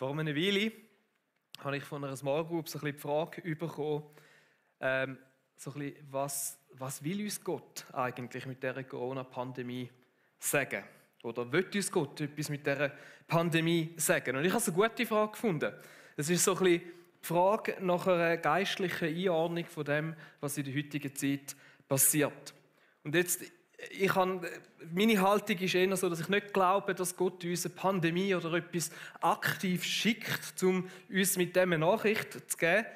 Vor einer Weile habe ich von einer Small Group so ein bisschen die Frage bekommen, so ein bisschen, was will uns Gott eigentlich mit dieser Corona-Pandemie sagen? Oder will uns Gott etwas mit dieser Pandemie sagen? Und ich habe eine gute Frage gefunden. Es ist so ein bisschen die Frage nach einer geistlichen Einordnung von dem, was in der heutigen Zeit passiert. Und jetzt, meine Haltung ist eher so, dass ich nicht glaube, dass Gott uns eine Pandemie oder etwas aktiv schickt, um uns mit dem eine Nachricht zu geben.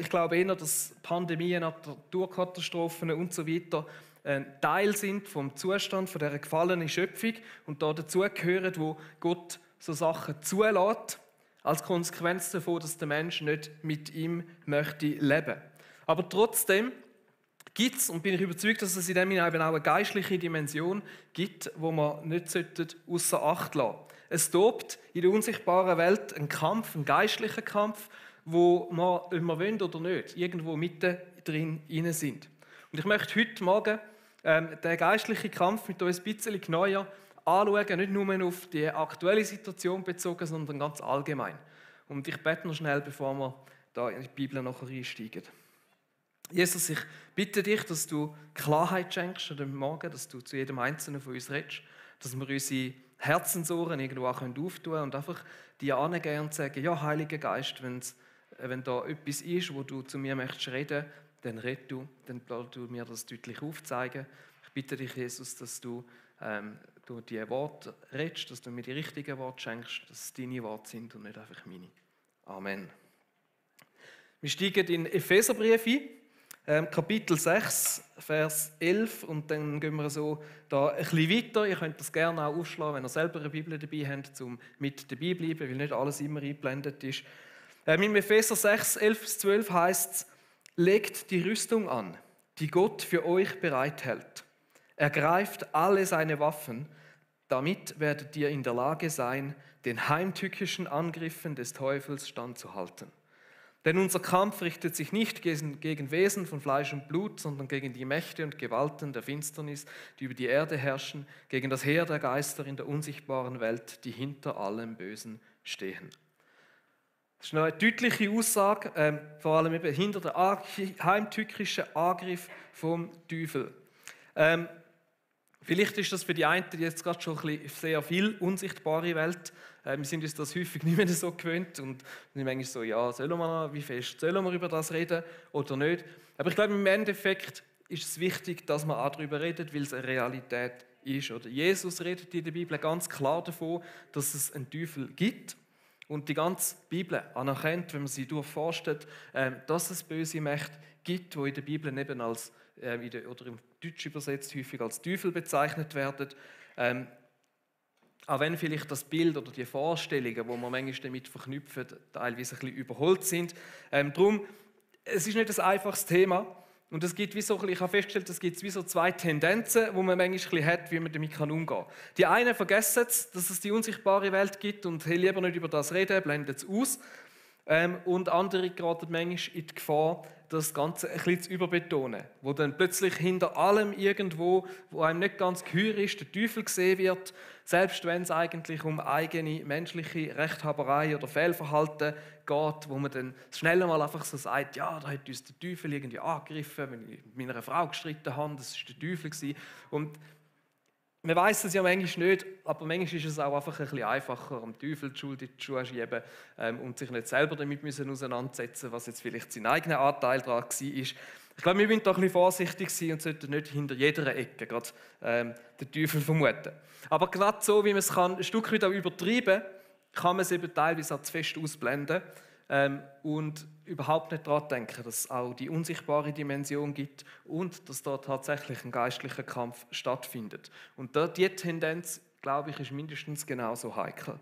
Ich glaube eher, dass Pandemien, Naturkatastrophen und so weiter ein Teil sind vom Zustand von dieser gefallenen Schöpfung und da dazugehören, wo Gott so Sachen zulässt, als Konsequenz davon, dass der Mensch nicht mit ihm möchte leben. Aber trotzdem gibt es, und bin ich überzeugt, dass es in dem eben auch eine geistliche Dimension gibt, wo man nicht außer Acht lassen sollten. Es tobt in der unsichtbaren Welt ein Kampf, ein geistlicher Kampf, wo man, ob wir wollen oder nicht, irgendwo mitten drin sind. Und ich möchte heute Morgen den geistlichen Kampf mit uns ein bisschen genauer anschauen, nicht nur auf die aktuelle Situation bezogen, sondern ganz allgemein. Und ich bete noch schnell, bevor wir da in die Bibel nachher einsteigen. Jesus, ich bitte dich, dass du Klarheit schenkst heute Morgen, dass du zu jedem Einzelnen von uns redest, dass wir unsere Herzensohren irgendwo auch auftun können und einfach dir angehen und sagen, ja, Heiliger Geist, wenn da etwas ist, wo du zu mir möchtest reden, dann red du, dann du mir das deutlich aufzeigen. Ich bitte dich, Jesus, dass du durch die Worte redest, dass du mir die richtigen Worte schenkst, dass es deine Worte sind und nicht einfach meine. Amen. Wir steigen in den Epheserbrief ein, Kapitel 6, Vers 11, und dann gehen wir so da ein bisschen weiter. Ihr könnt das gerne auch aufschlagen, wenn ihr selber eine Bibel dabei habt, um mit dabei zu bleiben, weil nicht alles immer eingeblendet ist. Im Epheser 6, 11-12 heißt es, legt die Rüstung an, die Gott für euch bereithält. Ergreift alle seine Waffen, damit werdet ihr in der Lage sein, den heimtückischen Angriffen des Teufels standzuhalten. Denn unser Kampf richtet sich nicht gegen Wesen von Fleisch und Blut, sondern gegen die Mächte und Gewalten der Finsternis, die über die Erde herrschen, gegen das Heer der Geister in der unsichtbaren Welt, die hinter allem Bösen stehen. Das ist eine deutliche Aussage, vor allem eben hinter dem heimtückischen Angriff vom Teufel. Vielleicht ist das für die einen jetzt gerade schon ein bisschen sehr viel unsichtbare Welt. Wir sind uns das häufig nicht mehr so gewöhnt und sind manchmal so, ja, wie fest sollen wir über das reden oder nicht? Aber ich glaube, im Endeffekt ist es wichtig, dass man auch darüber redet, weil es eine Realität ist. Oder Jesus redet in der Bibel ganz klar davon, dass es einen Teufel gibt. Und die ganze Bibel anerkennt, wenn man sie durchforstet, dass es böse Mächte gibt, die in der Bibel eben als, oder im Deutsch übersetzt häufig als Teufel bezeichnet werden. Auch wenn vielleicht das Bild oder die Vorstellungen, die man manchmal damit verknüpfen, teilweise ein bisschen überholt sind. Darum, es ist nicht ein einfaches Thema. Und es gibt ich habe festgestellt, es gibt wie so zwei Tendenzen, die man manchmal ein bisschen hat, wie man damit umgehen kann. Die einen vergessen es, dass es die unsichtbare Welt gibt und lieber nicht über das reden, blenden es aus. Und andere geraten manchmal in die Gefahr, das Ganze ein bisschen zu überbetonen. Wo dann plötzlich hinter allem irgendwo, wo einem nicht ganz geheuer ist, der Teufel gesehen wird, selbst wenn es eigentlich um eigene menschliche Rechthaberei oder Fehlverhalten geht, wo man dann schneller mal einfach so sagt, ja, da hat uns der Teufel irgendwie angegriffen, wenn ich mit meiner Frau gestritten habe, das war der Teufel gewesen. Und man weiss es ja manchmal nicht, aber manchmal ist es auch einfach ein bisschen einfacher, am Teufel die Schuld in die Schuhe zu schieben und sich nicht selber damit auseinandersetzen, was jetzt vielleicht sein eigener Anteil daran war. Ich glaube, wir müssen da ein bisschen vorsichtig sein und sollten nicht hinter jeder Ecke gerade den Teufel vermuten. Aber gerade so, wie man es kann, ein Stück weit auch übertreiben kann man es eben teilweise auch zu fest ausblenden und überhaupt nicht daran denken, dass es auch die unsichtbare Dimension gibt und dass da tatsächlich ein geistlicher Kampf stattfindet. Und diese Tendenz, glaube ich, ist mindestens genauso heikel.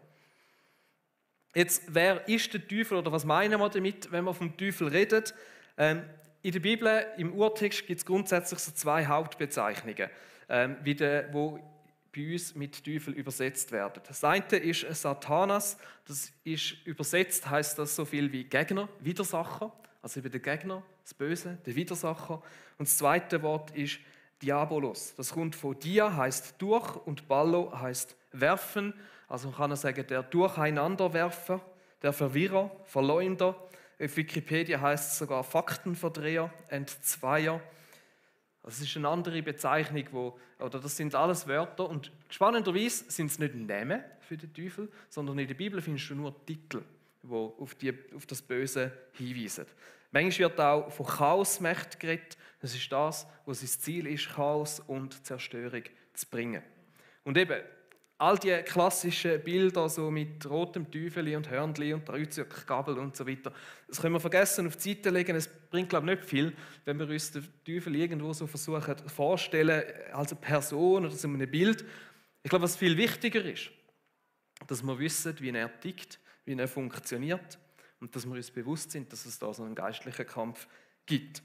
Jetzt, wer ist der Teufel oder was meinen wir damit, wenn wir vom Teufel reden? In der Bibel, im Urtext, gibt es grundsätzlich so zwei Hauptbezeichnungen, wo bei uns mit Teufel übersetzt werden. Das eine ist Satanas, das ist übersetzt, heißt das so viel wie Gegner, Widersacher, also eben der Gegner, das Böse, der Widersacher. Und das zweite Wort ist Diabolos. Das kommt von Dia, heißt durch, und Ballo heißt werfen. Also man kann auch sagen, der Durcheinanderwerfer, der Verwirrer, Verleumder. Auf Wikipedia heißt es sogar Faktenverdreher, Entzweier. Das ist eine andere Bezeichnung, das sind alles Wörter. Und spannenderweise sind es nicht Namen für den Teufel, sondern in der Bibel findest du nur Titel, die auf das Böse hinweisen. Manchmal wird auch von Chaosmächten geredet. Das ist das, was sein Ziel ist, Chaos und Zerstörung zu bringen. Und eben, all die klassischen Bilder so mit rotem Teufel und Hörnli und Dreizackgabel und so weiter, das können wir vergessen auf die Seite legen. Es bringt, glaube ich, nicht viel, wenn wir uns den Teufel irgendwo so versuchen vorstellen, als eine Person oder so ein Bild. Ich glaube, was viel wichtiger ist, dass wir wissen, wie er tickt, wie er funktioniert und dass wir uns bewusst sind, dass es da so einen geistlichen Kampf gibt.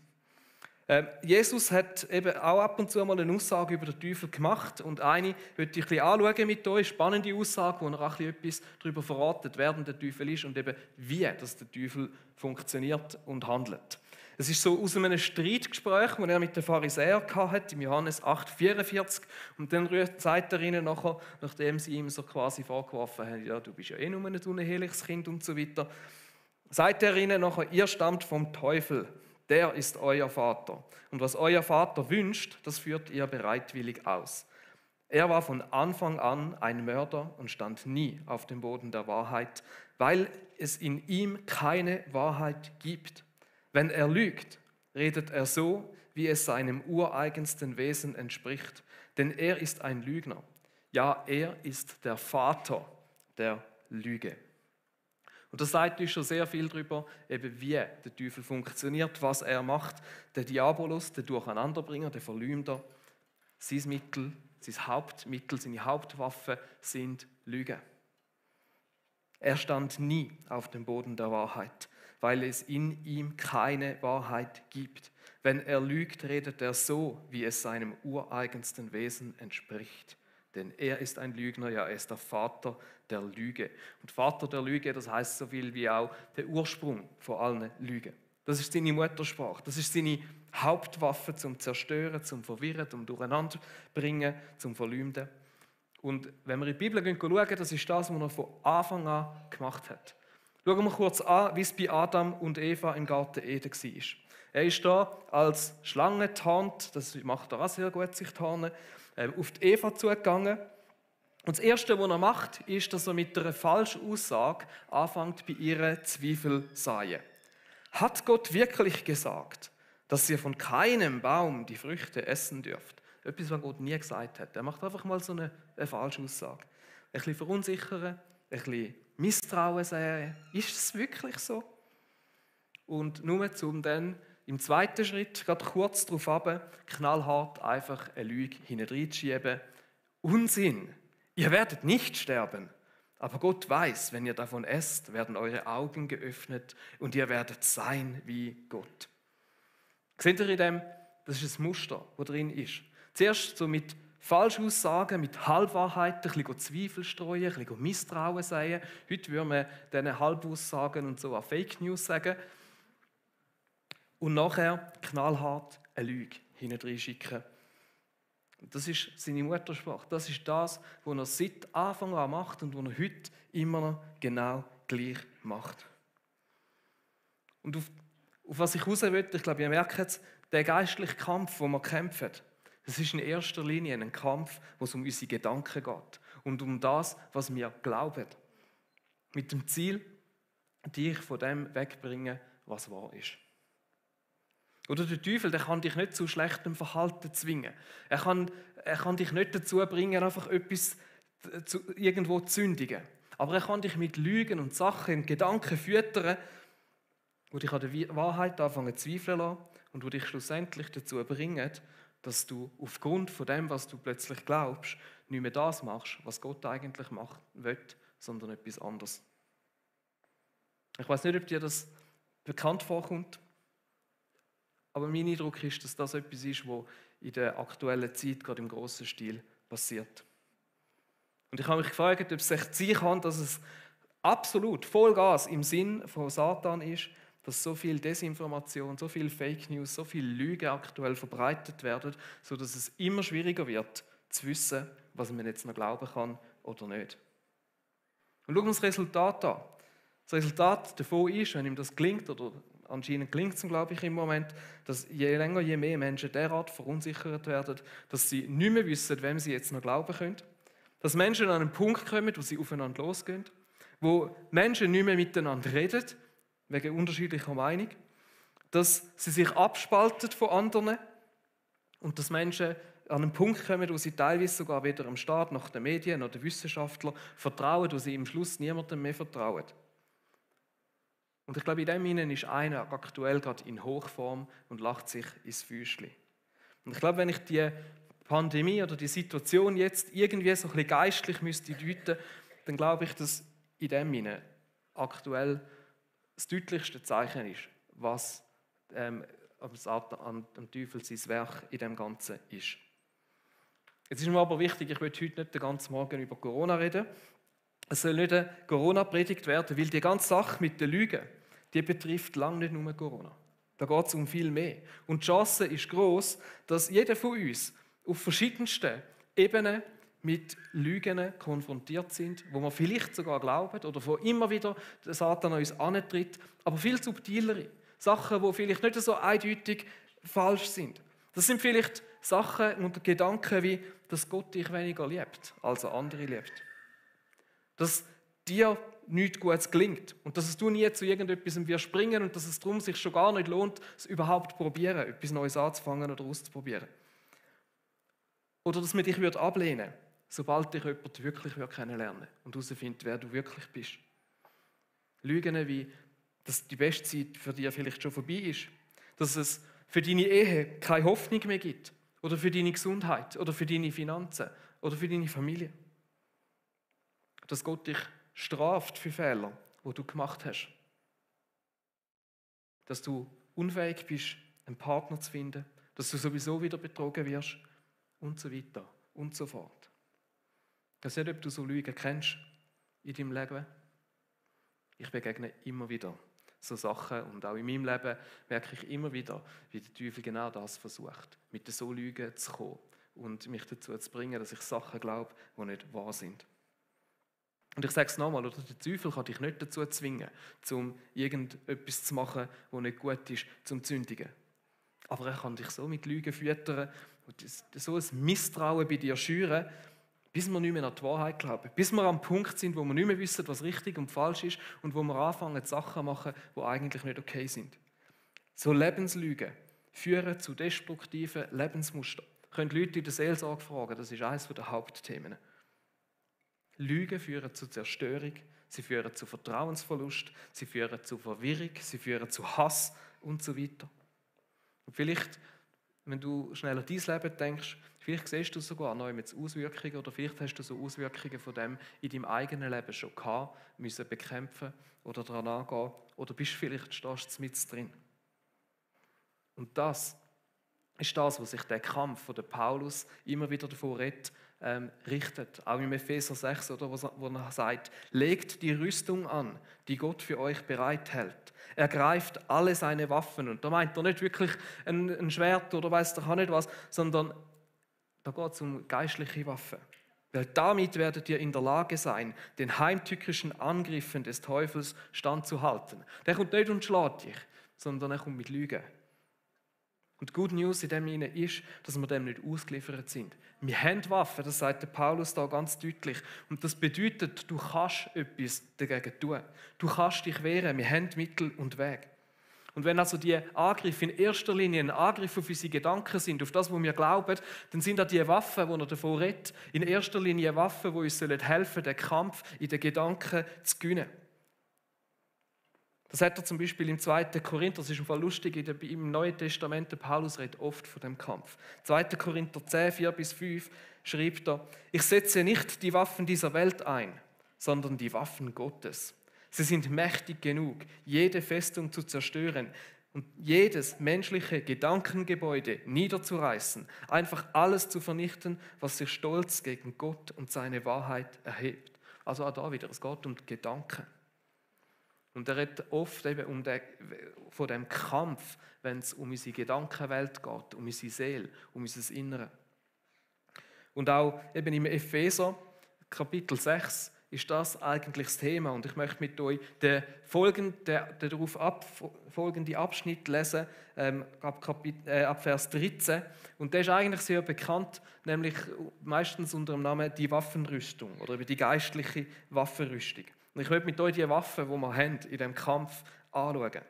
Jesus hat eben auch ab und zu mal eine Aussage über den Teufel gemacht und eine möchte ich ein bisschen anschauen mit euch, spannende Aussage, wo er auch etwas darüber verratet, wer der Teufel ist und eben wie das der Teufel funktioniert und handelt. Es ist so aus einem Streitgespräch, das er mit den Pharisäern hatte, im Johannes 8,44. Und dann sagt er ihnen nachher, nachdem sie ihm so quasi vorgeworfen haben, ja, du bist ja eh nur ein uneheiliches Kind und so weiter, sagt er ihnen nachher, ihr stammt vom Teufel. Der ist euer Vater. Und was euer Vater wünscht, das führt ihr bereitwillig aus. Er war von Anfang an ein Mörder und stand nie auf dem Boden der Wahrheit, weil es in ihm keine Wahrheit gibt. Wenn er lügt, redet er so, wie es seinem ureigensten Wesen entspricht. Denn er ist ein Lügner. Ja, er ist der Vater der Lüge. Und das sagt uns schon sehr viel darüber, eben wie der Teufel funktioniert, was er macht. Der Diabolus, der Durcheinanderbringer, der Verleumder, sein Mittel, sein Hauptmittel, seine Hauptwaffe sind Lügen. Er stand nie auf dem Boden der Wahrheit, weil es in ihm keine Wahrheit gibt. Wenn er lügt, redet er so, wie es seinem ureigensten Wesen entspricht. Denn er ist ein Lügner, ja, er ist der Vater der Lüge. Und Vater der Lüge, das heißt so viel wie auch der Ursprung von allen Lügen. Das ist seine Muttersprache, das ist seine Hauptwaffe zum Zerstören, zum Verwirren, zum Durcheinanderbringen, zum Verleumden. Und wenn wir in die Bibel schauen, das ist das, was er von Anfang an gemacht hat. Schauen wir kurz an, wie es bei Adam und Eva im Garten Eden war. Er ist da als Schlange tarnt, das macht er auch sehr gut, sich tarnen, auf die Eva zugegangen. Und das Erste, was er macht, ist, dass er mit einer Falschaussage anfängt, bei ihr Zweifel zu säen. Hat Gott wirklich gesagt, dass ihr von keinem Baum die Früchte essen dürft? Etwas, was Gott nie gesagt hat. Er macht einfach mal so eine Falschaussage. Ein bisschen verunsichern, ein bisschen Misstrauen säen. Ist es wirklich so? Und nur um dann im zweiten Schritt, gerade kurz darauf runter, knallhart einfach eine Lüge hineinzuschieben. Unsinn! Ihr werdet nicht sterben. Aber Gott weiß, wenn ihr davon esst, werden eure Augen geöffnet und ihr werdet sein wie Gott. Seht ihr in dem, das ist ein Muster, das drin ist. Zuerst so mit Falschaussagen, mit Halbwahrheiten, ein bisschen Zweifel streuen, ein bisschen Misstrauen säen. Heute würden wir diesen Halbaussagen und so an Fake News sagen. Und nachher knallhart eine Lüge hineinschicken. Das ist seine Muttersprache. Das ist das, was er seit Anfang an macht und was er heute immer noch genau gleich macht. Und auf was ich raus will, ich glaube, ihr merkt es, der geistliche Kampf, den wir kämpfen, das ist in erster Linie ein Kampf, wo es um unsere Gedanken geht und um das, was wir glauben. Mit dem Ziel, dich von dem wegbringen, was wahr ist. Oder der Teufel, der kann dich nicht zu schlechtem Verhalten zwingen. Er kann dich nicht dazu bringen, einfach etwas irgendwo zu sündigen. Aber er kann dich mit Lügen und Sachen und Gedanken füttern, die dich an der Wahrheit anfangen zu zweifeln lassen und die dich schlussendlich dazu bringen, dass du aufgrund von dem, was du plötzlich glaubst, nicht mehr das machst, was Gott eigentlich machen will, sondern etwas anderes. Ich weiß nicht, ob dir das bekannt vorkommt. Aber mein Eindruck ist, dass das etwas ist, was in der aktuellen Zeit gerade im grossen Stil passiert. Und ich habe mich gefragt, ob es sich sein kann, dass es absolut Vollgas im Sinn von Satan ist, dass so viel Desinformation, so viel Fake News, so viel Lügen aktuell verbreitet werden, sodass es immer schwieriger wird, zu wissen, was man jetzt noch glauben kann oder nicht. Und schauen wir das Resultat an. Das Resultat davon ist, wenn ihm das gelingt, oder anscheinend gelingt es ihm, glaube ich, im Moment, dass je länger, je mehr Menschen derart verunsichert werden, dass sie nicht mehr wissen, wem sie jetzt noch glauben können. Dass Menschen an einen Punkt kommen, wo sie aufeinander losgehen, wo Menschen nicht mehr miteinander reden, wegen unterschiedlicher Meinung, dass sie sich abspalten von anderen und dass Menschen an einen Punkt kommen, wo sie teilweise sogar weder dem Staat noch den Medien noch den Wissenschaftlern vertrauen, wo sie im Schluss niemandem mehr vertrauen. Und ich glaube, in dem Hinein ist einer aktuell gerade in Hochform und lacht sich ins Füßchen. Und ich glaube, wenn ich die Pandemie oder die Situation jetzt irgendwie so ein bisschen geistlich müsste deuten, dann glaube ich, dass in dem Hinein aktuell das deutlichste Zeichen ist, was am Teufel sein Werk in dem Ganzen ist. Jetzt ist mir aber wichtig, ich will heute nicht den ganzen Morgen über Corona reden. Es soll nicht eine Corona-Predigt werden, weil die ganze Sache mit den Lügen, die betrifft lange nicht nur Corona. Da geht es um viel mehr. Und die Chance ist gross, dass jeder von uns auf verschiedensten Ebenen mit Lügen konfrontiert sind, wo wir vielleicht sogar glauben oder wo immer wieder der Satan an uns antritt, aber viel subtilere Sachen, die vielleicht nicht so eindeutig falsch sind. Das sind vielleicht Sachen und Gedanken wie, dass Gott dich weniger liebt, als er andere liebt. Dass dir nichts Gutes gelingt und dass du nie zu irgendetwas wirst springen und dass es darum sich schon gar nicht lohnt, es überhaupt zu probieren, etwas Neues anzufangen oder auszuprobieren. Oder dass man dich ablehnen würde, sobald dich jemand wirklich kennenlernen und herausfindet, wer du wirklich bist. Lügen wie, dass die beste Zeit für dich vielleicht schon vorbei ist, dass es für deine Ehe keine Hoffnung mehr gibt oder für deine Gesundheit oder für deine Finanzen oder für deine Familie. Dass Gott dich straft für Fehler, die du gemacht hast. Dass du unfähig bist, einen Partner zu finden, dass du sowieso wieder betrogen wirst und so weiter und so fort. Ich weiß nicht, ob du so Lügen kennst in deinem Leben. Ich begegne immer wieder so Sachen und auch in meinem Leben merke ich immer wieder, wie der Teufel genau das versucht, mit so Lügen zu kommen und mich dazu zu bringen, dass ich Sachen glaube, die nicht wahr sind. Und ich sage es nochmal, der Teufel kann dich nicht dazu zwingen, um irgendetwas zu machen, das nicht gut ist, zum Zündigen. Aber er kann dich so mit Lügen füttern und so ein Misstrauen bei dir schüren, bis wir nicht mehr an die Wahrheit glauben. Bis wir am Punkt sind, wo wir nicht mehr wissen, was richtig und falsch ist und wo wir anfangen, Sachen zu machen, die eigentlich nicht okay sind. So Lebenslügen führen zu destruktiven Lebensmustern. Ihr könnt Leute in der Seelsorge fragen, das ist eines der Hauptthemen. Lügen führen zu Zerstörung, sie führen zu Vertrauensverlust, sie führen zu Verwirrung, sie führen zu Hass und so weiter. Und vielleicht, wenn du schnell an dein Leben denkst, vielleicht siehst du sogar noch mit Auswirkungen oder vielleicht hast du so Auswirkungen von dem in deinem eigenen Leben schon gehabt, müssen bekämpfen oder daran angehen oder stehst du mit drin. Und das ist das, was sich der Kampf von Paulus immer wieder davor redet, richtet. Auch im Epheser 6, oder, wo er sagt, legt die Rüstung an, die Gott für euch bereithält. Ergreift alle seine Waffen. Und da meint er nicht wirklich ein Schwert oder weiß doch auch nicht was, sondern da geht es um geistliche Waffen. Weil damit werdet ihr in der Lage sein, den heimtückischen Angriffen des Teufels standzuhalten. Der kommt nicht und schlägt dich, sondern er kommt mit Lügen. Und die gute News in dem Sinne ist, dass wir dem nicht ausgeliefert sind. Wir haben Waffen, das sagt der Paulus da ganz deutlich. Und das bedeutet, du kannst etwas dagegen tun. Du kannst dich wehren, wir haben Mittel und Wege. Und wenn also die Angriffe in erster Linie ein Angriff auf unsere Gedanken sind, auf das, was wir glauben, dann sind auch die Waffen, die er davon redet, in erster Linie Waffen, die uns helfen sollen, den Kampf in den Gedanken zu gewinnen. Das hat er zum Beispiel im 2. Korinther, das ist im Fall lustig, im Neuen Testament, der Paulus redet oft von dem Kampf. 2. Korinther 10, 4-5 schreibt er, ich setze nicht die Waffen dieser Welt ein, sondern die Waffen Gottes. Sie sind mächtig genug, jede Festung zu zerstören und jedes menschliche Gedankengebäude niederzureißen, einfach alles zu vernichten, was sich stolz gegen Gott und seine Wahrheit erhebt. Also auch da wieder, es geht um die Gedanken. Und er redet oft eben von dem Kampf, wenn es um unsere Gedankenwelt geht, um unsere Seele, um unser Innere. Und auch eben im Epheser, Kapitel 6, ist das eigentlich das Thema. Und ich möchte mit euch den darauf folgenden Abschnitt lesen, ab Vers 13. Und der ist eigentlich sehr bekannt, nämlich meistens unter dem Namen die Waffenrüstung oder über die geistliche Waffenrüstung. Und ich möchte mit euch die Waffen, die wir haben in diesem Kampf, anschauen.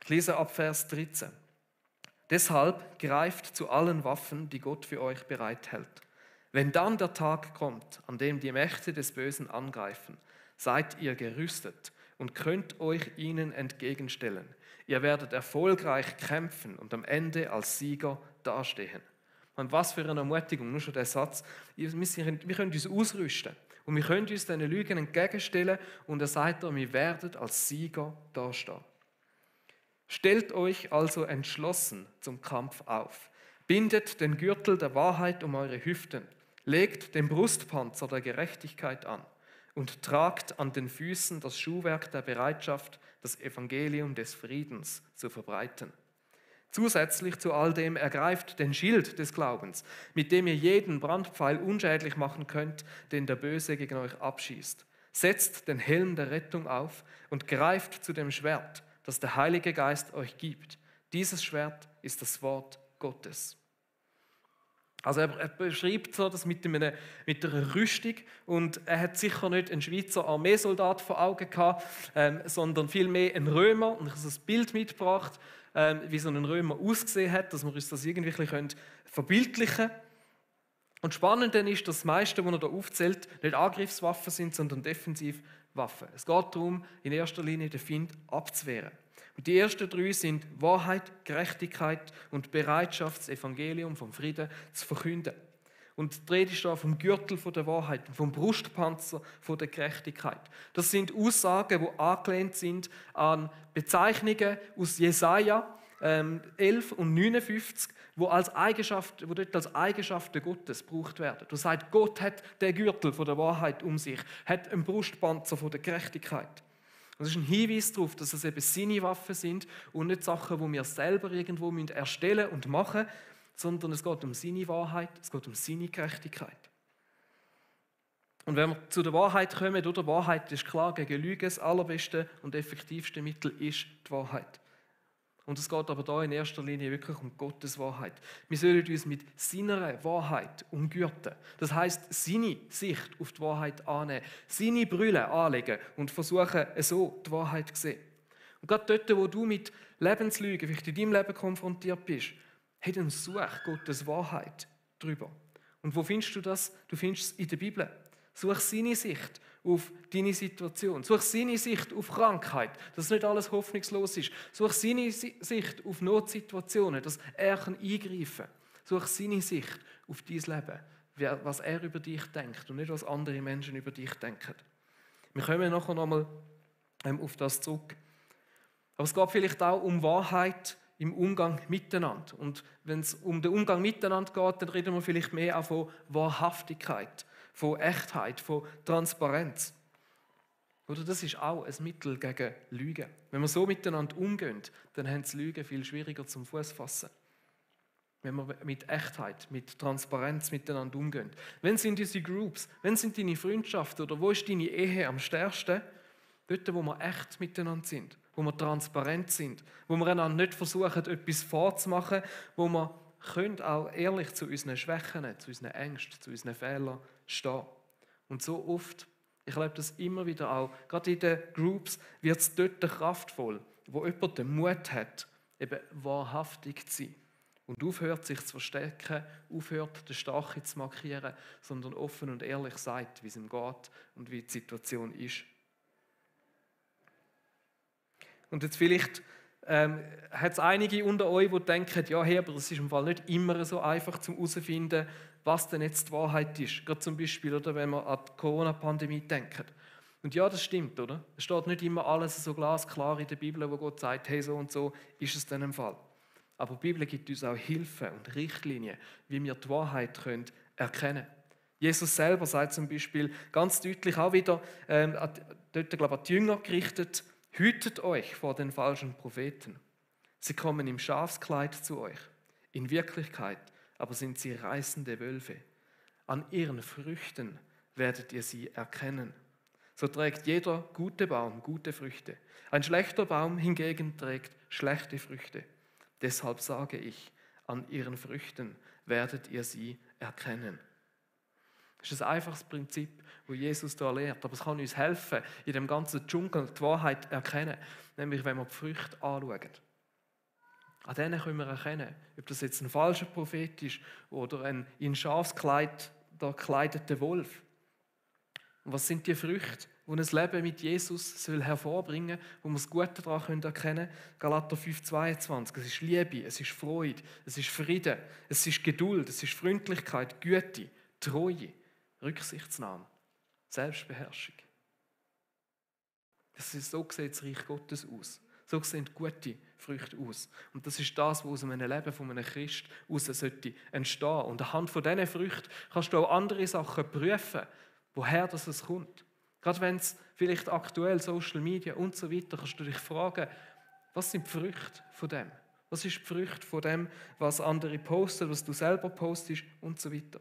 Ich lese ab Vers 13. Deshalb greift zu allen Waffen, die Gott für euch bereithält. Wenn dann der Tag kommt, an dem die Mächte des Bösen angreifen, seid ihr gerüstet und könnt euch ihnen entgegenstellen. Ihr werdet erfolgreich kämpfen und am Ende als Sieger dastehen. Und was für eine Ermutigung, nur schon der Satz. Wir können uns ausrüsten und wir können uns diesen Lügen entgegenstellen und er sagt, wir werden als Sieger dastehen. Stellt euch also entschlossen zum Kampf auf. Bindet den Gürtel der Wahrheit um eure Hüften. Legt den Brustpanzer der Gerechtigkeit an und tragt an den Füßen das Schuhwerk der Bereitschaft, das Evangelium des Friedens zu verbreiten. Zusätzlich zu all dem ergreift den Schild des Glaubens, mit dem ihr jeden Brandpfeil unschädlich machen könnt, den der Böse gegen euch abschießt. Setzt den Helm der Rettung auf und greift zu dem Schwert, das der Heilige Geist euch gibt. Dieses Schwert ist das Wort Gottes. Also er beschreibt so das mit einer Rüstung und er hat sicher nicht einen Schweizer Armeesoldat vor Augen gehabt, sondern vielmehr einen Römer. Und ich habe so ein Bild mitgebracht, wie so ein Römer ausgesehen hat, dass wir uns das irgendwie verbildlichen können. Und spannend ist, dass das meiste, was er da aufzählt, nicht Angriffswaffen sind, sondern Defensivwaffen. Es geht darum, in erster Linie den Feind abzuwehren. Und die ersten 3 sind Wahrheit, Gerechtigkeit und Bereitschaft, das Evangelium vom Frieden zu verkünden. Und die Rede ist da vom Gürtel der Wahrheit, vom Brustpanzer der Gerechtigkeit. Das sind Aussagen, die angelehnt sind an Bezeichnungen aus Jesaja 11 und 59, wo dort als Eigenschaften Gottes gebraucht werden. Das heißt, Gott hat den Gürtel der Wahrheit um sich, hat einen Brustpanzer der Gerechtigkeit. Das ist ein Hinweis darauf, dass es eben seine Waffen sind und nicht Sachen, die wir selber irgendwo erstellen und machen, sondern es geht um seine Wahrheit, es geht um seine Gerechtigkeit. Und wenn wir zu der Wahrheit kommen, oder Wahrheit ist klar, gegen Lügen das allerbeste und effektivste Mittel ist die Wahrheit. Und es geht aber da in erster Linie wirklich um Gottes Wahrheit. Wir sollen uns mit seiner Wahrheit umgürten. Das heißt, seine Sicht auf die Wahrheit annehmen, seine Brille anlegen und versuchen, so die Wahrheit zu sehen. Und gerade dort, wo du mit Lebenslügen vielleicht in deinem Leben konfrontiert bist, dann such Gottes Wahrheit drüber. Und wo findest du das? Du findest es in der Bibel. Such seine Sicht auf deine Situation. Such seine Sicht auf Krankheit, dass nicht alles hoffnungslos ist. Such seine Sicht auf Notsituationen, dass er eingreifen kann. Such seine Sicht auf dein Leben, was er über dich denkt und nicht, was andere Menschen über dich denken. Wir kommen nachher nochmal auf das zurück. Aber es geht vielleicht auch um Wahrheit im Umgang miteinander. Und wenn es um den Umgang miteinander geht, dann reden wir vielleicht mehr auch von Wahrhaftigkeit, von Echtheit, von Transparenz. Oder das ist auch ein Mittel gegen Lügen. Wenn wir so miteinander umgehen, dann haben die Lügen viel schwieriger zum Fuß fassen. Wenn wir mit Echtheit, mit Transparenz miteinander umgehen. Wenn sind diese Groups, wenn sind deine Freundschaften oder wo ist deine Ehe am stärksten? Dort, wo wir echt miteinander sind, wo wir transparent sind, wo wir einander nicht versuchen, etwas vorzumachen, wo wir können auch ehrlich zu unseren Schwächen, zu unseren Ängsten, zu unseren Fehlern stehen. Und so oft, ich erlebe das immer wieder auch, gerade in den Groups wird es dort kraftvoll, wo jemand den Mut hat, eben wahrhaftig zu sein. Und aufhört, sich zu verstecken, aufhört, den Starken zu markieren, sondern offen und ehrlich sagt, wie es ihm geht und wie die Situation ist. Und jetzt vielleicht hat es einige unter euch, die denken, ja, hey, aber es ist im Fall nicht immer so einfach zum herauszufinden, was denn jetzt die Wahrheit ist. Gerade zum Beispiel, oder, wenn wir an die Corona-Pandemie denken. Und ja, das stimmt, oder? Es steht nicht immer alles so glasklar in der Bibel, wo Gott sagt, hey, so und so ist es dann im Fall. Aber die Bibel gibt uns auch Hilfe und Richtlinien, wie wir die Wahrheit erkennen können. Jesus selber sagt zum Beispiel ganz deutlich auch wieder, dort, glaube ich, an die Jünger gerichtet, hütet euch vor den falschen Propheten. Sie kommen im Schafskleid zu euch. In Wirklichkeit aber sind sie reißende Wölfe. An ihren Früchten werdet ihr sie erkennen. So trägt jeder gute Baum gute Früchte. Ein schlechter Baum hingegen trägt schlechte Früchte. Deshalb sage ich, an ihren Früchten werdet ihr sie erkennen. Das ist ein einfaches Prinzip, das Jesus hier lehrt. Aber es kann uns helfen, in dem ganzen Dschungel die Wahrheit zu erkennen. Nämlich, wenn wir die Früchte anschauen. An denen können wir erkennen, ob das jetzt ein falscher Prophet ist oder ein in Schafskleid gekleideter Wolf. Und was sind die Früchte, die ein Leben mit Jesus soll hervorbringen soll, wo wir das Gute daran erkennen können? Galater 5,22. Es ist Liebe, es ist Freude, es ist Frieden, es ist Geduld, es ist Freundlichkeit, Güte, Treue, Rücksichtsnahme, Selbstbeherrschung. So sieht das Reich Gottes aus. So sehen gute Früchte aus. Und das ist das, was aus einem Leben von einem Christ heraus sollte entstehen. Und anhand von diesen Früchten kannst du auch andere Sachen prüfen, woher das kommt. Gerade wenn es vielleicht aktuell Social Media und so weiter, kannst du dich fragen, was sind die Früchte von dem? Was ist die Früchte von dem, was andere posten, was du selber postest und so weiter.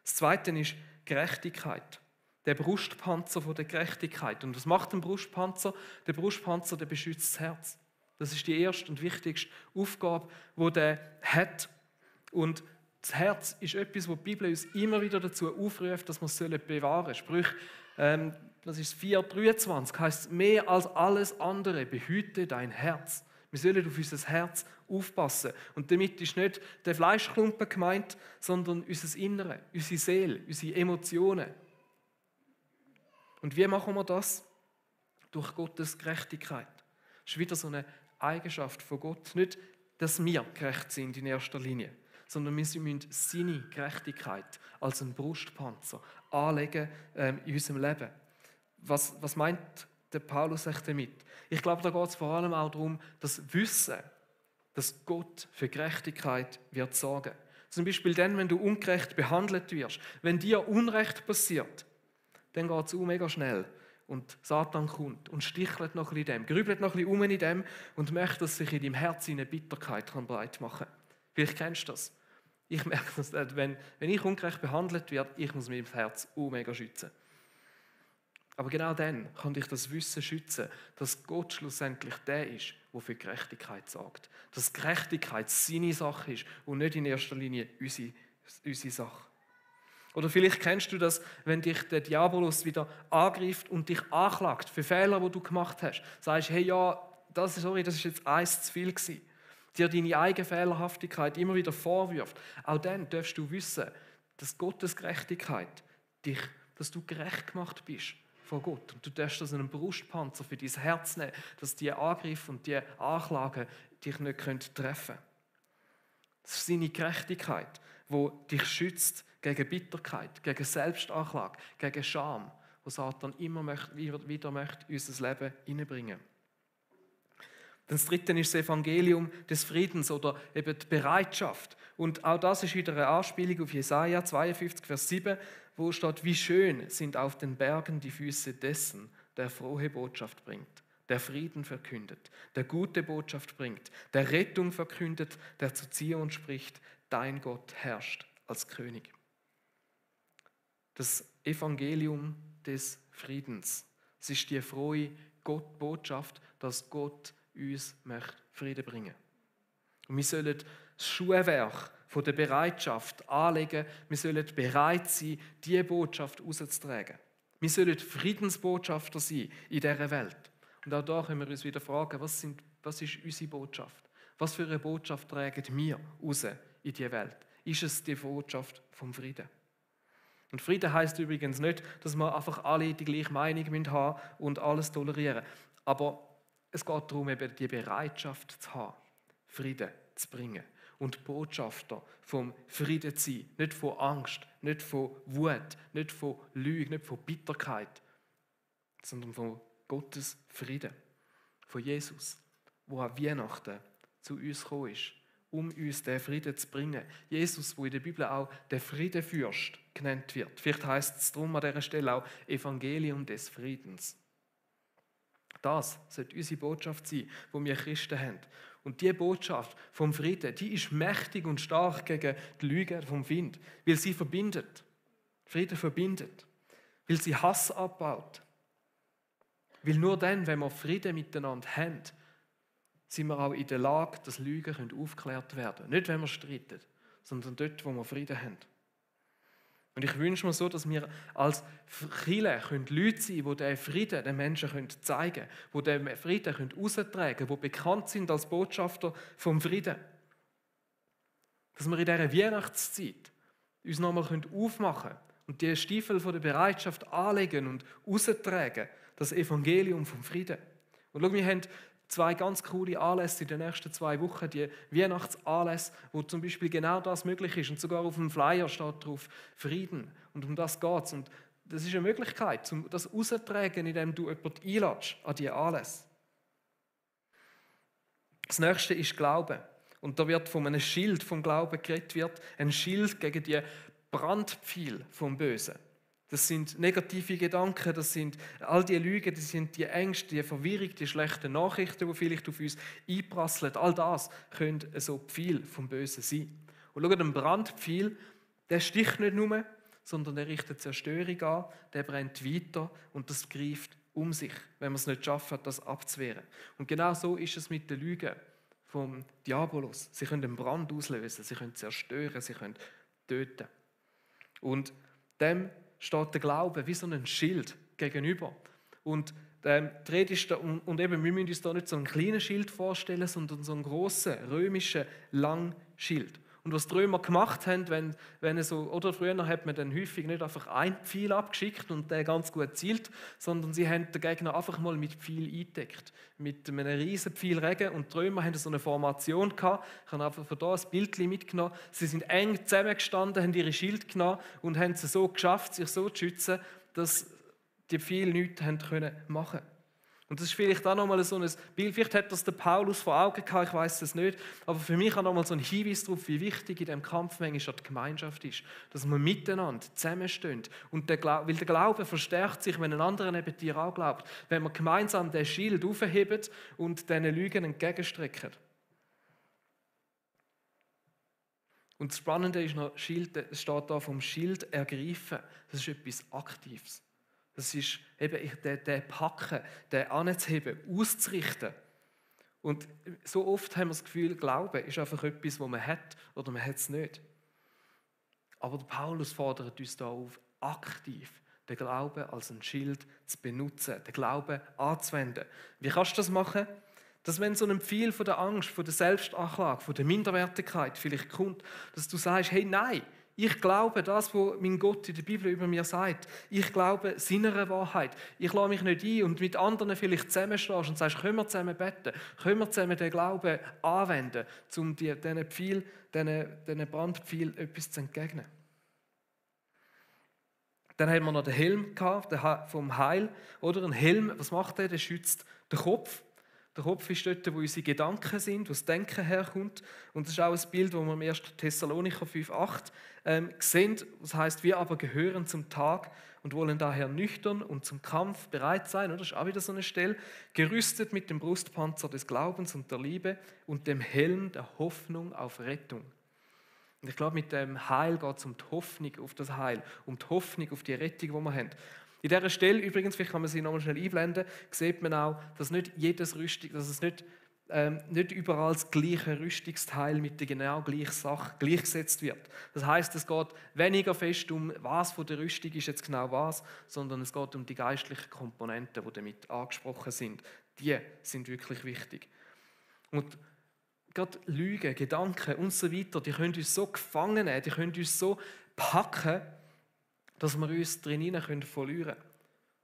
Das Zweite ist Gerechtigkeit. Der Brustpanzer von der Gerechtigkeit. Und was macht ein Brustpanzer? Der Brustpanzer, der beschützt das Herz. Das ist die erste und wichtigste Aufgabe, die der hat. Und das Herz ist etwas, wo die Bibel uns immer wieder dazu aufruft, dass wir es bewahren sollen. Sprüche, das ist 4,23, heisst, mehr als alles andere behüte dein Herz. Wir sollen auf unser Herz aufpassen. Und damit ist nicht der Fleischklumpen gemeint, sondern unser Innere, unsere Seele, unsere Emotionen. Und wie machen wir das? Durch Gottes Gerechtigkeit. Das ist wieder so eine Eigenschaft von Gott. Nicht, dass wir gerecht sind in erster Linie, sondern wir müssen seine Gerechtigkeit als einen Brustpanzer anlegen in unserem Leben. Was meint der Paulus damit? Ich glaube, da geht es vor allem auch darum, das Wissen, dass Gott für Gerechtigkeit wird sorgen. Zum Beispiel dann, wenn du ungerecht behandelt wirst, wenn dir Unrecht passiert, dann geht es mega schnell. Und Satan kommt und stichelt noch ein bisschen in dem, grübelt noch ein bisschen in dem und möchte, dass sich in deinem Herzen eine Bitterkeit breit machen kann. Vielleicht kennst du das. Ich merke das, wenn ich ungerecht behandelt werde, ich muss mein Herz mega schützen. Aber genau dann kann dich das Wissen schützen, dass Gott schlussendlich der ist, der für Gerechtigkeit sorgt. Dass Gerechtigkeit seine Sache ist und nicht in erster Linie unsere Sache. Oder vielleicht kennst du das, wenn dich der Diabolus wieder angreift und dich anklagt für Fehler, die du gemacht hast. Sagst, hey, ja, das ist jetzt eins zu viel gewesen. Dir deine eigene Fehlerhaftigkeit immer wieder vorwirft. Auch dann darfst du wissen, dass Gottes Gerechtigkeit dass du gerecht gemacht bist vor Gott. Und du darfst das einen Brustpanzer für dein Herz nehmen, dass die Angriffe und die Anklagen dich nicht treffen können. Das ist seine Gerechtigkeit, die dich schützt gegen Bitterkeit, gegen Selbstanklage, gegen Scham, wo Satan immer wieder möchte in unser Leben hineinbringen. Das Dritte ist das Evangelium des Friedens oder eben die Bereitschaft. Und auch das ist wieder eine Anspielung auf Jesaja 52, Vers 7, wo steht, wie schön sind auf den Bergen die Füße dessen, der frohe Botschaft bringt, der Frieden verkündet, der gute Botschaft bringt, der Rettung verkündet, der zu Zion spricht, dein Gott herrscht als König. Das Evangelium des Friedens. Es ist die frohe Botschaft, dass Gott uns Frieden bringen möchte. Und wir sollen das Schuhwerk von der Bereitschaft anlegen. Wir sollen bereit sein, diese Botschaft rauszutragen. Wir sollen Friedensbotschafter sein in dieser Welt. Und auch da können wir uns wieder fragen, was ist unsere Botschaft? Was für eine Botschaft tragen wir raus in die Welt? Ist es die Botschaft vom Frieden? Und Frieden heisst übrigens nicht, dass wir einfach alle die gleiche Meinung haben und alles tolerieren. Aber es geht darum, eben die Bereitschaft zu haben, Frieden zu bringen und Botschafter vom Frieden zu sein. Nicht von Angst, nicht von Wut, nicht von Lüge, nicht von Bitterkeit, sondern von Gottes Frieden, von Jesus, der an Weihnachten zu uns gekommen ist, um uns den Frieden zu bringen. Jesus, der in der Bibel auch der Friedenfürst genannt wird. Vielleicht heisst es darum an dieser Stelle auch Evangelium des Friedens. Das sollte unsere Botschaft sein, die wir Christen haben. Und diese Botschaft vom Frieden, die ist mächtig und stark gegen die Lüge vom Wind, weil sie verbindet. Frieden verbindet, weil sie Hass abbaut. Weil nur dann, wenn wir Frieden miteinander haben, sind wir auch in der Lage, dass Lügen aufgeklärt werden können. Nicht, wenn wir streiten, sondern dort, wo wir Frieden haben. Und ich wünsche mir so, dass wir als Kirche Leute sein können, die diesen Frieden den Menschen zeigen können, die diesen Frieden heraustragen können, die bekannt sind als Botschafter vom Frieden. Dass wir in dieser Weihnachtszeit uns nochmal aufmachen können und die Stiefel von der Bereitschaft anlegen und raustragen, das Evangelium vom Frieden. Und schau, wir haben 2 ganz coole Anlässe in den nächsten 2 Wochen, die Weihnachtsanlässe, wo zum Beispiel genau das möglich ist. Und sogar auf dem Flyer steht drauf Frieden. Und um das geht es. Und das ist eine Möglichkeit, das rauszutragen, indem du jemanden einlädst an diese Anlässe. Das nächste ist Glaube. Und da wird von einem Schild vom Glauben geredet, wird ein Schild gegen die Brandpfeile vom Bösen. Das sind negative Gedanken, das sind all die Lügen, das sind die Ängste, die Verwirrung, die schlechten Nachrichten, die vielleicht auf uns einprasseln. All das können so Pfeile vom Bösen sein. Und schau, ein Brandpfeil, der sticht nicht nur, sondern der richtet Zerstörung an, der brennt weiter und das greift um sich, wenn man es nicht schaffen, das abzuwehren. Und genau so ist es mit den Lügen vom Diabolos. Sie können einen Brand auslösen, sie können zerstören, sie können töten. Und dem steht der Glaube wie so ein Schild gegenüber. Und die Rede ist da, und eben, wir müssen uns da nicht so einen kleinen Schild vorstellen, sondern so einen grossen, römischen, langen Schild. Und was die Römer gemacht haben, wenn so, oder früher hat man dann häufig nicht einfach einen Pfeil abgeschickt und der ganz gut zielt, sondern sie haben den Gegner einfach mal mit Pfeil eingedeckt. Mit einem riesen Pfeilregen. Und die Römer hatten so eine Formation gehabt. Ich habe einfach von hier ein Bild mitgenommen. Sie sind eng zusammengestanden, haben ihre Schild genommen und haben es so geschafft, sich so zu schützen, dass die Pfeile nichts machen können. Und das ist vielleicht auch nochmal so ein Bild, vielleicht hat das der Paulus vor Augen gehabt, ich weiß es nicht, aber für mich auch nochmal so ein Hinweis darauf, wie wichtig in diesem Kampf manchmal die Gemeinschaft ist, dass wir miteinander zusammenstehen. Und weil der Glaube verstärkt sich, wenn ein anderer neben dir auch glaubt, wenn wir gemeinsam den Schild aufheben und diesen Lügen entgegenstrecken. Und das Spannende ist noch, es steht da vom Schild ergreifen, das ist etwas Aktives. Das ist eben den Packen, den anzuheben, auszurichten. Und so oft haben wir das Gefühl, Glauben ist einfach etwas, das man hat oder man hat es nicht. Aber der Paulus fordert uns da auf, aktiv den Glauben als ein Schild zu benutzen, den Glauben anzuwenden. Wie kannst du das machen? Dass wenn so ein Pfeil von der Angst, von der Selbstanklage, von der Minderwertigkeit vielleicht kommt, dass du sagst, hey, nein, ich glaube das, was mein Gott in der Bibel über mir sagt. Ich glaube seiner Wahrheit. Ich lasse mich nicht ein und mit anderen vielleicht zusammenstehst und sagst, können wir zusammen beten, können wir zusammen den Glauben anwenden, um diesen Brandpfeil etwas zu entgegnen. Dann haben wir noch den Helm gehabt, vom Heil. Oder ein Helm, was macht der? Der schützt den Kopf. Der Kopf ist dort, wo unsere Gedanken sind, wo das Denken herkommt. Und das ist auch ein Bild, das wir im 1. Thessalonicher 5,8 sehen. Das heisst, wir aber gehören zum Tag und wollen daher nüchtern und zum Kampf bereit sein. Das ist auch wieder so eine Stelle. Gerüstet mit dem Brustpanzer des Glaubens und der Liebe und dem Helm der Hoffnung auf Rettung. Und ich glaube, mit dem Heil geht es um die Hoffnung auf das Heil, um die Hoffnung auf die Rettung, die wir haben. In dieser Stelle übrigens, vielleicht kann man sie nochmal schnell einblenden, sieht man auch, dass nicht jedes Rüstung, dass es nicht überall das gleiche Rüstungsteil mit der genau gleichen Sache gleichgesetzt wird. Das heisst, es geht weniger fest um, was von der Rüstung ist jetzt genau was, sondern es geht um die geistlichen Komponenten, die damit angesprochen sind. Die sind wirklich wichtig. Und gerade Lügen, Gedanken und so weiter, die können uns so gefangen nehmen, die können uns so packen, dass wir uns drin verlieren können.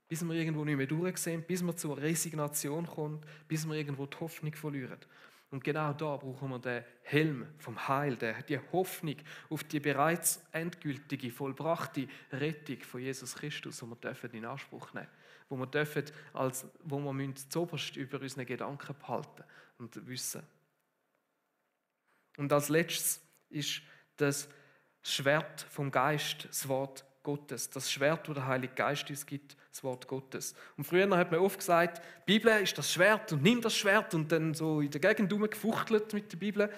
Bis wir irgendwo nicht mehr durchsehen, bis wir zur Resignation kommen, bis wir irgendwo die Hoffnung verlieren. Und genau da brauchen wir den Helm vom Heil, die Hoffnung auf die bereits endgültige, vollbrachte Rettung von Jesus Christus, die wir in Anspruch nehmen dürfen, wo wir zuoberst über unsere Gedanken behalten und wissen. Und als letztes ist das Schwert vom Geist, das Wort Gottes. Das Schwert, das der Heilige Geist uns gibt, das Wort Gottes. Und früher hat man oft gesagt, die Bibel ist das Schwert und nimm das Schwert und dann so in der Gegend rumgefuchtelt mit der Bibel.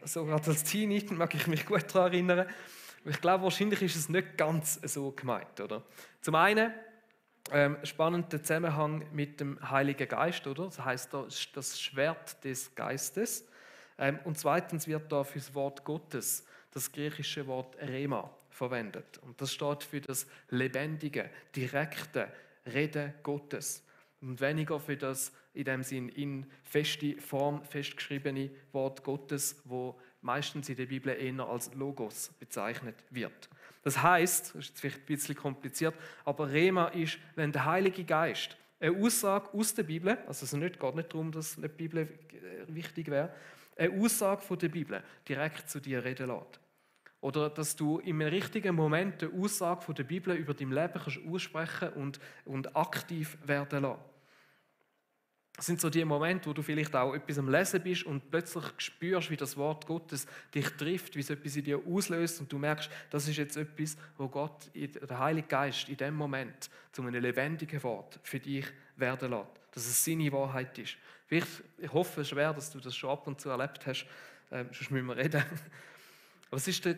So gerade als Teenie mag ich mich gut daran erinnern. Ich glaube, wahrscheinlich ist es nicht ganz so gemeint, oder? Zum einen spannend der Zusammenhang mit dem Heiligen Geist, oder? Das heißt, das Schwert des Geistes. Und zweitens wird da für das Wort Gottes das griechische Wort Rema verwendet. Und das steht für das lebendige, direkte Reden Gottes. Und weniger für das in dem Sinn in feste Form festgeschriebene Wort Gottes, wo meistens in der Bibel eher als Logos bezeichnet wird. Das heißt, das ist jetzt vielleicht ein bisschen kompliziert, aber Rema ist, wenn der Heilige Geist eine Aussage aus der Bibel, also es geht nicht darum, dass die Bibel wichtig wäre, eine Aussage von der Bibel direkt zu dir reden lässt. Oder dass du im richtigen Moment eine Aussage von der Bibel über dein Leben kannst aussprechen und aktiv werden lassen. Das sind so die Momente, wo du vielleicht auch etwas am Lesen bist und plötzlich spürst, wie das Wort Gottes dich trifft, wie es etwas in dir auslöst und du merkst, das ist jetzt etwas, wo Gott, der Heilige Geist, in dem Moment zu einem lebendigen Wort für dich werden lässt. Dass es seine Wahrheit ist. Ich hoffe schwer, dass du das schon ab und zu erlebt hast, sonst müssen wir reden. Aber es ist der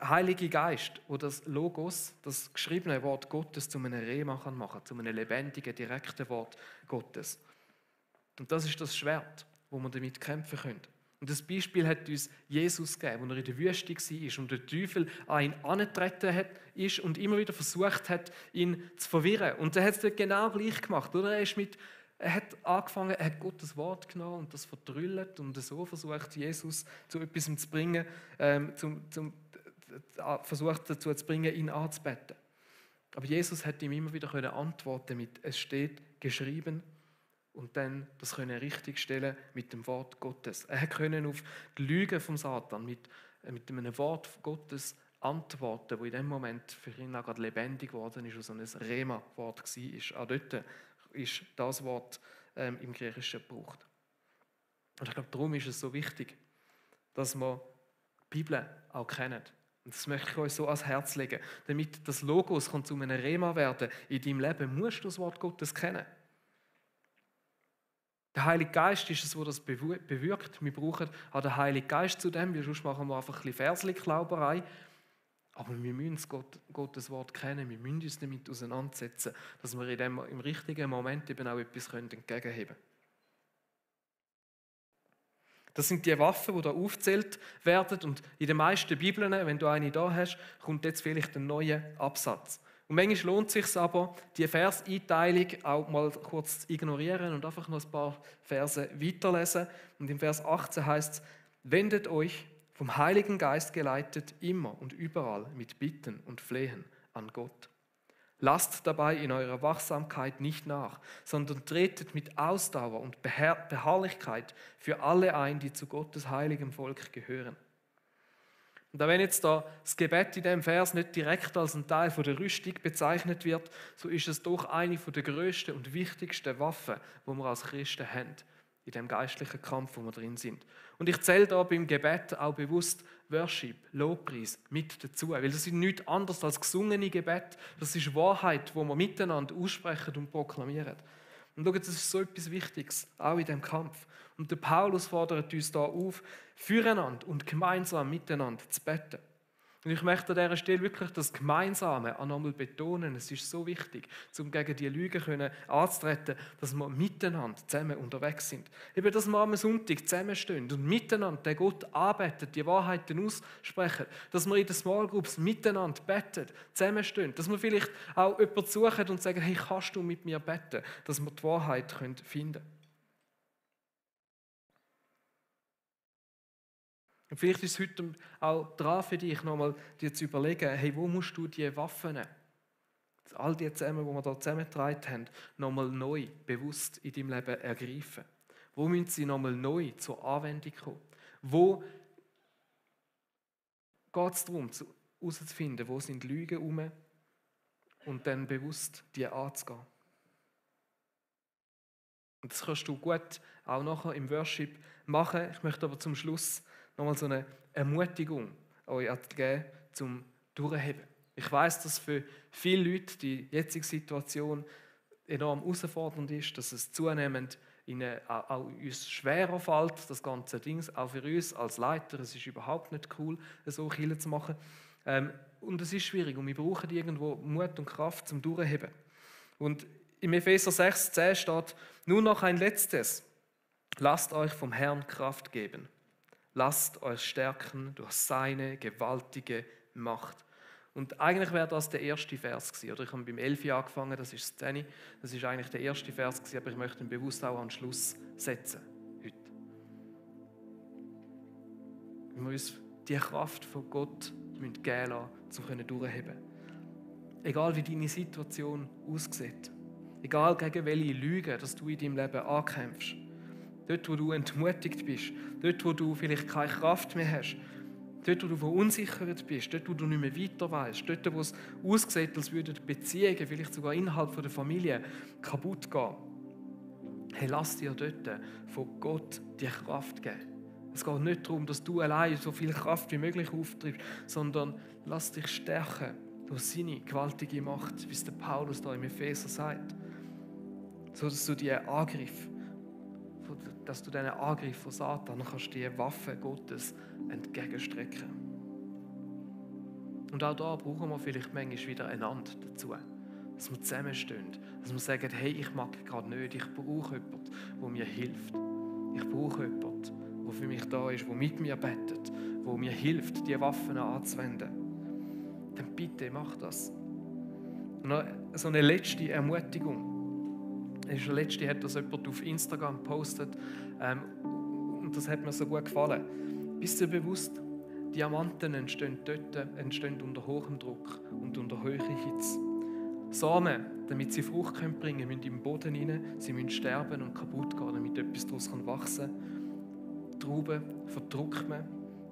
Heilige Geist, der das Logos, das geschriebene Wort Gottes, zu einem Rema machen kann, zu einem lebendigen, direkten Wort Gottes. Und das ist das Schwert, wo wir damit kämpfen können. Und das Beispiel hat uns Jesus gegeben, als er in der Wüste war und der Teufel an ihn herangetreten ist und immer wieder versucht hat, ihn zu verwirren. Und er hat es dort genau gleich gemacht. Oder? Er hat angefangen, er hat Gottes Wort genommen und das verdrüllt und so versucht, Jesus zu etwas zu bringen, versucht dazu zu bringen, ihn anzubeten. Aber Jesus hat ihm immer wieder antworten mit «Es steht geschrieben». Und dann das können richtigstellen mit dem Wort Gottes. Er konnte auf die Lüge vom Satan mit einem Wort Gottes antworten, wo in dem Moment für ihn auch gerade lebendig geworden ist und so ein Rema-Wort war. Auch dort ist das Wort im Griechischen gebraucht. Und ich glaube, darum ist es so wichtig, dass wir die Bibel auch kennen. Und das möchte ich euch so ans Herz legen. Damit das Logos zu einem Rema werden in deinem Leben, musst du das Wort Gottes kennen. Der Heilige Geist ist es, der das bewirkt. Wir brauchen auch den Heiligen Geist zu dem, weil sonst machen wir einfach ein bisschen Versli-Glauberei. Aber wir müssen Gottes Wort kennen, wir müssen uns damit auseinandersetzen, dass wir im richtigen Moment eben auch etwas entgegenheben können. Das sind die Waffen, die da aufgezählt werden. Und in den meisten Bibeln, wenn du eine da hast, kommt jetzt vielleicht ein neuer Absatz. Und manchmal lohnt es sich aber, die Verseinteilung auch mal kurz zu ignorieren und einfach noch ein paar Verse weiterlesen. Und im Vers 18 heißt es: Wendet euch, vom Heiligen Geist geleitet, immer und überall mit Bitten und Flehen an Gott. Lasst dabei in eurer Wachsamkeit nicht nach, sondern tretet mit Ausdauer und Beharrlichkeit für alle ein, die zu Gottes heiligem Volk gehören. Und auch wenn jetzt da das Gebet in diesem Vers nicht direkt als ein Teil der Rüstung bezeichnet wird, so ist es doch eine der grössten und wichtigsten Waffen, die wir als Christen haben, in dem geistlichen Kampf, wo wir drin sind. Und ich zähle da beim Gebet auch bewusst Worship, Lobpreis mit dazu, weil das ist nichts anderes als gesungene Gebet. Das ist Wahrheit, die wir miteinander aussprechen und proklamieren. Und schau, das ist so etwas Wichtiges, auch in diesem Kampf. Und der Paulus fordert uns da auf, füreinander und gemeinsam miteinander zu beten. Und ich möchte an dieser Stelle wirklich das Gemeinsame auch nochmal betonen. Es ist so wichtig, um gegen die Lügen anzutreten, dass wir miteinander zusammen unterwegs sind. Eben, dass wir am Sonntag zusammenstehen und miteinander den Gott anbeten, die Wahrheiten aussprechen. Dass wir in den Small Groups miteinander beten, zusammenstehen. Dass wir vielleicht auch jemanden suchen und sagen, hey, kannst du mit mir beten? Dass wir die Wahrheit finden können. Und vielleicht ist es heute auch dran für dich, nochmal dir zu überlegen, hey, wo musst du die Waffen nehmen? All die zusammen, die wir hier zusammengetragen haben, nochmal neu, bewusst in deinem Leben ergreifen. Wo müssen sie nochmal neu zur Anwendung kommen? Wo geht es darum, herauszufinden, wo sind Lügen herum und dann bewusst die anzugehen? Und das kannst du gut auch nachher im Worship machen. Ich möchte aber zum Schluss nochmal so eine Ermutigung euch geben, zum Durchheben. Ich weiss, dass für viele Leute die jetzige Situation enorm herausfordernd ist, dass es zunehmend auch uns schwerer fällt, das ganze Ding, auch für uns als Leiter. Es ist überhaupt nicht cool, so Kirche zu machen. Und es ist schwierig und wir brauchen irgendwo Mut und Kraft zum Durchheben. Und im Epheser 6,10 steht, nur noch ein letztes. Lasst euch vom Herrn Kraft geben. Lasst euch stärken durch seine gewaltige Macht. Und eigentlich wäre das der erste Vers gewesen. Oder ich habe beim 11 angefangen, das ist das 10. Das ist eigentlich der erste Vers gewesen, aber ich möchte ihn bewusst auch an den Schluss setzen. Heute. Wir müssen die Kraft von Gott geben lassen, um durchheben. Egal wie deine Situation aussieht. Egal gegen welche Lügen, dass du in deinem Leben ankämpfst. Dort, wo du entmutigt bist. Dort, wo du vielleicht keine Kraft mehr hast. Dort, wo du verunsichert bist. Dort, wo du nicht mehr weiter weißt. Dort, wo es aussieht, als würden Beziehungen, vielleicht sogar innerhalb der Familie, kaputt gehen. Hey, lass dir dort von Gott die Kraft geben. Es geht nicht darum, dass du allein so viel Kraft wie möglich auftreibst, sondern lass dich stärken durch seine gewaltige Macht, wie es der Paulus da im Epheser sagt. So dass du diesen Angriff von Satan kannst die Waffe Gottes entgegenstrecken. Und auch da brauchen wir vielleicht manchmal wieder einander dazu. Dass wir zusammenstehen. Dass wir sagen, hey, ich mag gerade nicht, ich brauche jemanden, der mir hilft. Ich brauche jemanden, der für mich da ist, der mit mir betet, der mir hilft, diese Waffen anzuwenden. Dann bitte mach das. Und noch so eine letzte Ermutigung. Letzte hat das jemand auf Instagram gepostet und das hat mir so gut gefallen. Bist du dir bewusst, Diamanten entstehen unter hohem Druck und unter hoher Hitze. Samen, damit sie Frucht bringen können, müssen im Boden rein, sie müssen sterben und kaputt gehen, damit etwas daraus wachsen kann. Trauben verdruckt man,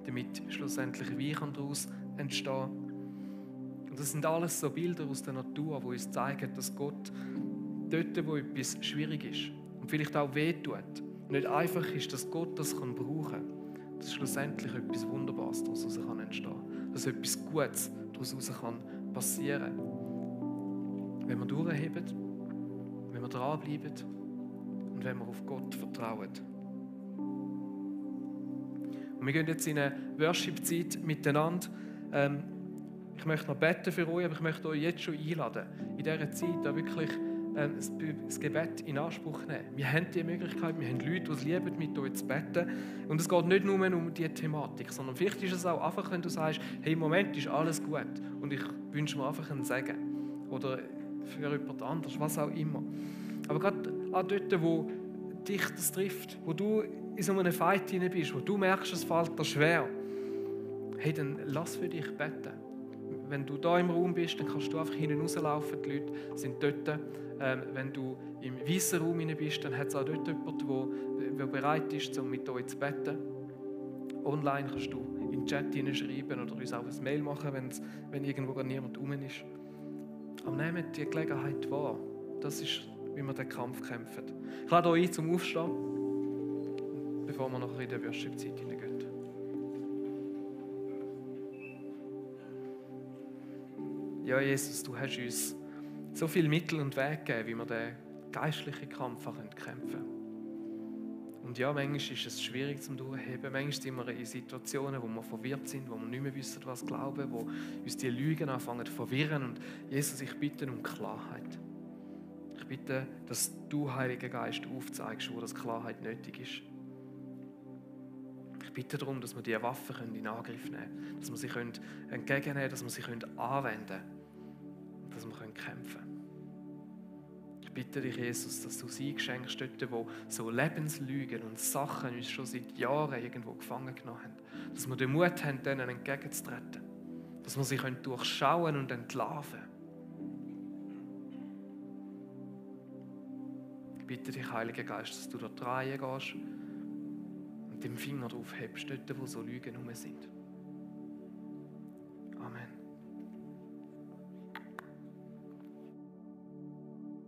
damit schlussendlich Wein daraus entstehen kann. Und das sind alles so Bilder aus der Natur, die uns zeigen, dass Gott dort, wo etwas schwierig ist und vielleicht auch wehtut, nicht einfach ist, dass Gott das brauchen kann, dass schlussendlich etwas Wunderbares daraus entstehen kann, dass etwas Gutes daraus passieren kann. Wenn wir durchheben, wenn wir dranbleiben und wenn wir auf Gott vertrauen. Und wir gehen jetzt in eine Worship-Zeit miteinander. Ich möchte noch beten für euch, aber ich möchte euch jetzt schon einladen, in dieser Zeit da wirklich das Gebet in Anspruch nehmen. Wir haben die Möglichkeit, wir haben Leute, die es lieben, mit euch zu beten. Und es geht nicht nur um diese Thematik, sondern vielleicht ist es auch einfach, wenn du sagst, hey, im Moment ist alles gut und ich wünsche mir einfach einen Segen. Oder für jemand anderes, was auch immer. Aber gerade auch dort, wo dich das trifft, wo du in so einem Fight hinein bist, wo du merkst, es fällt dir schwer, hey, dann lass für dich beten. Wenn du da im Raum bist, dann kannst du einfach hinten rauslaufen, die Leute sind dort. Wenn du im weißen Raum hinein bist, dann hat es auch dort jemanden, der bereit ist, um mit euch zu beten. Online kannst du in den Chat hineinschreiben oder uns auch ein Mail machen, wenn irgendwo gar niemand rum ist. Aber nehmt die Gelegenheit wahr. Das ist, wie wir den Kampf kämpfen. Ich lade euch ein zum Aufstehen, bevor wir nachher in die Worship-Zeit hineingehen. Ja, Jesus, du hast uns so viele Mittel und Wege gegeben, wie wir den geistlichen Kampf kämpfen können. Und ja, manchmal ist es schwierig zum Durchheben. Manchmal sind wir in Situationen, wo wir verwirrt sind, wo wir nicht mehr wissen, was glauben, wo uns die Lügen anfangen zu verwirren. Und Jesus, ich bitte um Klarheit. Ich bitte, dass du, Heiliger Geist, aufzeigst, wo das Klarheit nötig ist. Ich bitte darum, dass wir diese Waffen in Angriff nehmen können, dass wir sie entgegennehmen können, dass wir sie anwenden können, dass wir kämpfen können. Ich bitte dich, Jesus, dass du sie schenkst, dort, wo so Lebenslügen und Sachen uns schon seit Jahren irgendwo gefangen genommen haben. Dass wir den Mut haben, denen entgegenzutreten. Dass wir sie durchschauen und entlarven. Ich bitte dich, Heiliger Geist, dass du da reingehst und den Finger drauf hebst, dort, wo so Lügen rum sind.